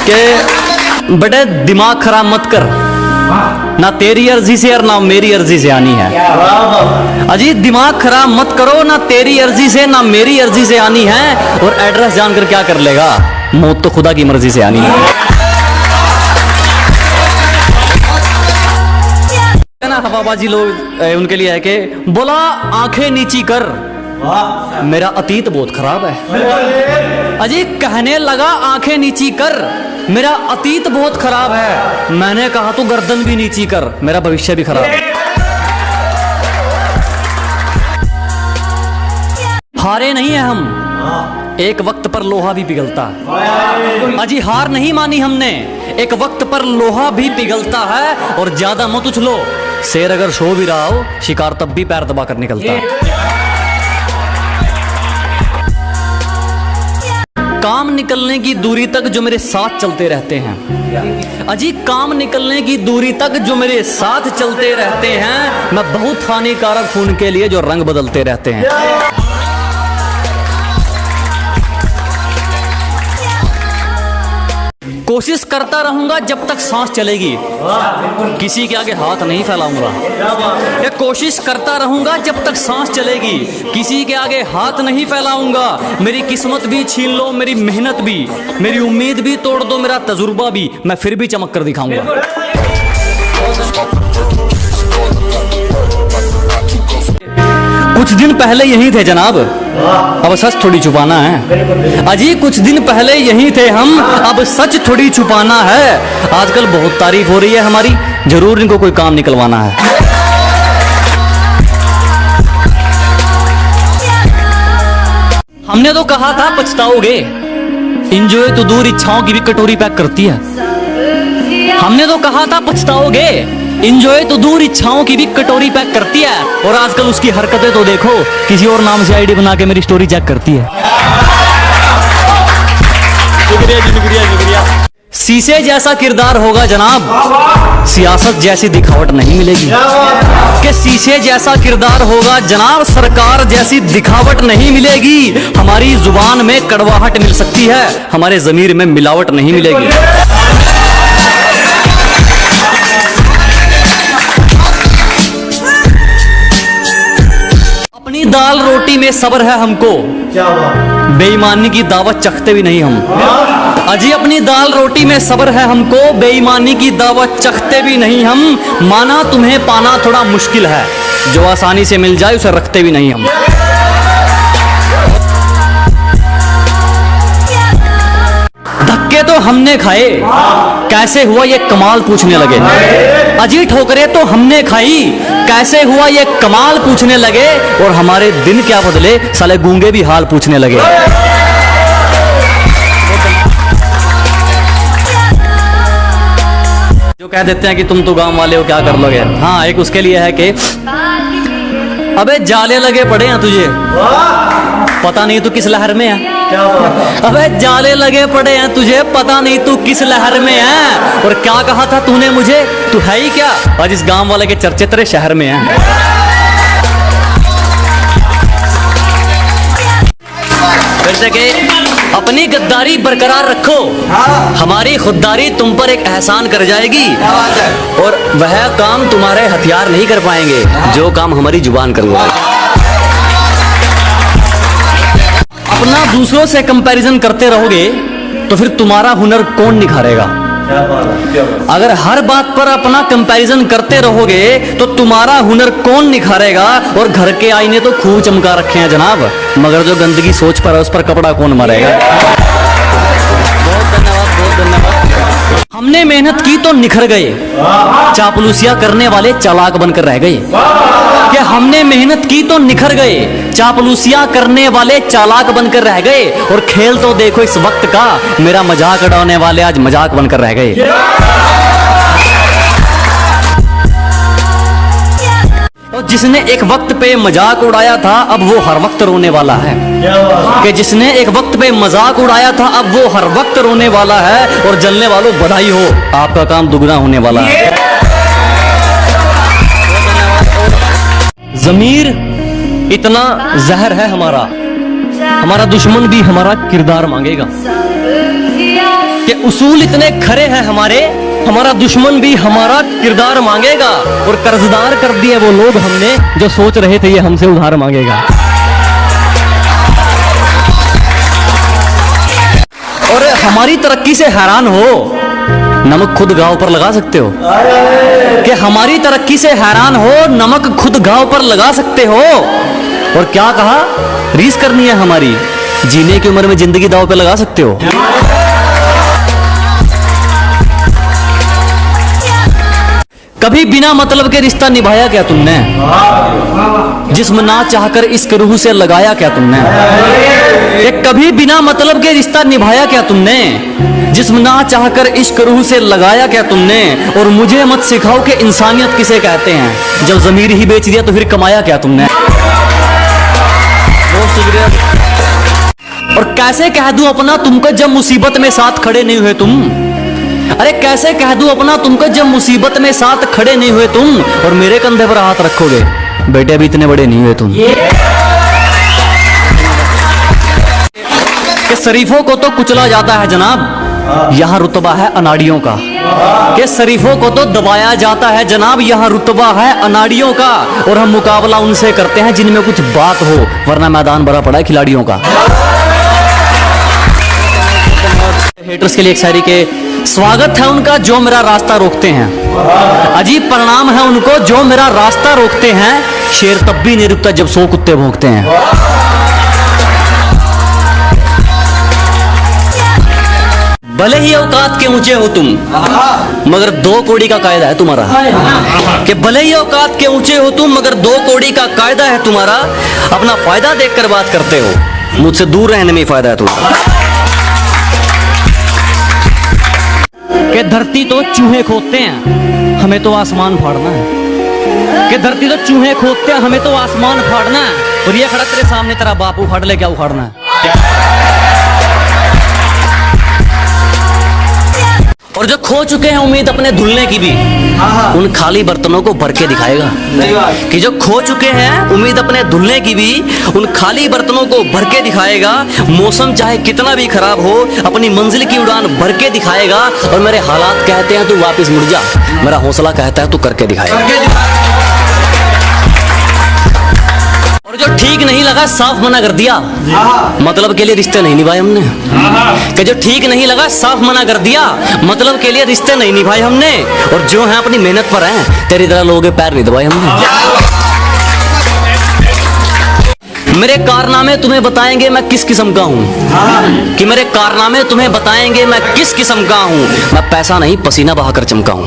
कि बेटे दिमाग खराब मत कर, ना तेरी अर्जी से और ना मेरी अर्जी से आनी है। अजी दिमाग खराब मत करो, ना तेरी अर्जी से ना मेरी अर्जी से आनी है। और एड्रेस जानकर क्या कर लेगा, मौत तो खुदा की मर्जी से आनी है ना। हवाबाजी लोग उनके लिए है कि बोला आंखें नीची कर, मेरा अतीत बहुत खराब है। अजी कहने लगा आंखें नीची कर, मेरा अतीत बहुत खराब है। मैंने कहा तू गर्दन भी नीची कर, मेरा भविष्य भी खराब है। हारे नहीं है हम, एक वक्त पर लोहा भी पिघलता है। अजी हार नहीं मानी हमने, एक वक्त पर लोहा भी पिघलता है। और ज्यादा मत उछलो, शेर अगर सो भी रहा हो शिकार तब भी पैर दबा कर निकलता है। काम निकलने की दूरी तक जो मेरे साथ चलते रहते हैं, अजी काम निकलने की दूरी तक जो मेरे साथ चलते रहते हैं, मैं बहुत हानिकारक हूं उनके लिए जो रंग बदलते रहते हैं। कोशिश करता रहूंगा जब तक सांस चलेगी, किसी के आगे हाथ नहीं फैलाऊंगा। ये कोशिश करता रहूंगा जब तक सांस चलेगी, किसी के आगे हाथ नहीं फैलाऊंगा। मेरी किस्मत भी छीन लो, मेरी मेहनत भी, मेरी उम्मीद भी तोड़ दो, मेरा तजुर्बा भी, मैं फिर भी चमक कर दिखाऊंगा। कुछ दिन पहले यही थे जनाब, अब सच थोड़ी छुपाना है। अजी कुछ दिन पहले यही थे हम, अब सच थोड़ी छुपाना है। आजकल बहुत तारीफ हो रही है हमारी, जरूर इनको कोई काम निकलवाना है। हमने तो कहा था पछताओगे, इंजॉय तो दूर इच्छाओं की भी कटोरी पैक करती है। हमने तो कहा था पछताओगे, इंजॉय तो दूर इच्छाओं की भी कटोरी पैक करती है। और आजकल उसकी हरकतें तो देखो, किसी और नाम से आईडी बना के मेरी स्टोरी चेक करती है। शुक्रिया जी, शुक्रिया शुक्रिया। शीशे जैसा किरदार होगा जनाब, सियासत जैसी दिखावट नहीं मिलेगी। कि शीशे जैसा किरदार होगा जनाब, सरकार जैसी दिखावट नहीं मिलेगी। हमारी जुबान में कड़वाहट मिल सकती है, हमारे जमीर में मिलावट नहीं मिलेगी। अपनी दाल रोटी में सब्र है हमको, बेईमानी की दावत चखते भी नहीं हम। अजी अपनी दाल रोटी में सब्र है हमको, बेईमानी की दावत चखते भी नहीं हम। माना तुम्हें पाना थोड़ा मुश्किल है, जो आसानी से मिल जाए उसे रखते भी नहीं हम। धक्के तो हमने खाए, कैसे हुआ ये कमाल पूछने लगे। अजी ठोकरे तो हमने खाई, कैसे हुआ ये कमाल पूछने लगे। और हमारे दिन क्या बदले, साले गूंगे भी हाल पूछने लगे। जो कह देते हैं कि तुम तो गांव वाले हो, क्या कर लोगे। हाँ, एक उसके लिए है कि अबे जाले लगे पड़े हैं तुझे, पता नहीं तू किस लहर में है। अबे जाले लगे पड़े हैं तुझे, पता नहीं तू किस लहर में है। और क्या कहा था तूने मुझे, तू है ही क्या। आज इस गांव वाले के चर्चे तेरे शहर में हैं। फिर से के अपनी गद्दारी बरकरार रखो, हमारी खुददारी तुम पर एक एहसान कर जाएगी। और वह काम तुम्हारे हथियार नहीं कर पाएंगे जो काम हमारी जुबान कर पाएगी। अपना दूसरों से कंपैरिजन करते रहोगे तो फिर तुम्हारा हुनर कौन निखारेगा। अगर हर बात पर अपना कंपैरिजन करते रहोगे तो तुम्हारा हुनर कौन निखारेगा। और घर के आईने तो खूब चमका रखे हैं जनाब, मगर जो गंदगी सोच पर है उस पर कपड़ा कौन मारेगा। बहुत धन्यवाद, बहुत धन्यवाद। हमने मेहनत की तो निखर गए, चापलूसिया करने वाले चालाक बनकर रह गए। कि हमने मेहनत की तो निखर गए, चापलूसिया करने वाले चालाक बनकर रह गए। और खेल तो देखो इस वक्त का, मेरा मजाक उड़ाने वाले आज मजाक बनकर रह गए। और जिसने एक वक्त पे मजाक उड़ाया था अब वो हर वक्त रोने वाला है। कि जिसने एक वक्त पे मजाक उड़ाया था अब वो हर वक्त रोने वाला है। और जलने वालों बधाई हो, आपका काम दुगना होने वाला है। ज़मीर इतना जहर है हमारा, हमारा दुश्मन भी हमारा किरदार मांगेगा। कि उसूल इतने खरे हैं हमारे, हमारा दुश्मन भी हमारा किरदार मांगेगा, और कर्जदार कर दिए वो लोग हमने जो सोच रहे थे ये हमसे उधार मांगेगा। और हमारी तरक्की से हैरान हो, नमक खुद गांव पर लगा सकते हो, कि हमारी तरक्की से हैरान हो, नमक खुद गांव पर लगा सकते हो। और क्या कहा, रीस करनी है हमारी, जीने की उम्र में जिंदगी दांव पे लगा सकते हो। कभी बिना मतलब के रिश्ता निभाया क्या तुमने, जिस्म ना चाहकर इश्क रूह से लगाया क्या तुमने। ये कभी बिना मतलब के रिश्ता निभाया क्या तुमने, जिस्म ना चाहकर इश्क रूह से लगाया क्या तुमने। और मुझे मत सिखाओ कि इंसानियत किसे कहते हैं, जब ज़मीर ही बेच दिया तो फिर कमाया क्या तुमने। और कैसे कह दूं अपना तुमको जब मुसीबत में साथ खड़े नहीं हुए तुम। अरे कैसे कह दूं अपना तुमको जब मुसीबत में साथ खड़े नहीं हुए तुम, और मेरे कंधे पर हाथ रखोगे, बेटे अभी इतने बड़े नहीं हुए तुम। कि शरीफों को तो कुचला जाता है जनाब, यहाँ रुतबा है अनाड़ियों का। कि शरीफों को तो दबाया जाता है जनाब, यहाँ रुतबा है अनाड़ियों का। और हम मुकाबला उनसे करते हैं जिनमें कुछ बात हो, वरना मैदान भरा पड़ा है खिलाड़ियों का। हेटर्स के लिए एक शायरी के, स्वागत है उनका जो मेरा रास्ता रोकते हैं, अजीब परिणाम है उनको जो मेरा रास्ता रोकते हैं। शेर तब भी नहीं रुकता जब 100 कुत्ते भौंकते हैं। भले ही औकात के ऊंचे हो तुम, मगर 2 कौड़ी का कायदा है तुम्हारा। कि भले ही औकात के ऊंचे हो तुम, मगर 2 कौड़ी का कायदा है तुम्हारा। अपना फायदा देखकर बात करते हो, मुझसे दूर रहने में फायदा है तुम्हारा। कि धरती तो चूहे खोदते हैं, हमें तो आसमान फाड़ना है। कि धरती तो चूहे खोदते हैं, हमें तो आसमान फाड़ना है। और ये खड़ा तेरे सामने तेरा बाप उखाड़ ले, क्या उखाड़ना है। और जो खो चुके हैं उम्मीद अपने धुलने की भी, उन खाली बर्तनों को भर के दिखाएगा। कि जो खो चुके हैं उम्मीद अपने धुलने की भी, उन खाली बर्तनों को भर के दिखाएगा। मौसम चाहे कितना भी खराब हो, अपनी मंजिल की उड़ान भर के दिखाएगा। और मेरे हालात कहते हैं तू वापस मुड़ जा, मेरा हौसला कहता है तू करके दिखाएगा। और जो ठीक नहीं लगा साफ मना कर दिया, मतलब के लिए रिश्ते नहीं निभाए हमने। कि जो ठीक नहीं लगा साफ मना कर दिया, मतलब के लिए रिश्ते नहीं निभाए हमने। और जो है अपनी मेहनत पर हैं, तेरी तरह लोगों के पैर नहीं दबाए हमने। मेरे कारनामे तुम्हें बताएंगे मैं किस किस्म का हूँ। कि मेरे कारनामे तुम्हें बताएंगे मैं किस किस्म का हूँ। मैं पैसा नहीं पसीना बहाकर चमका हूँ।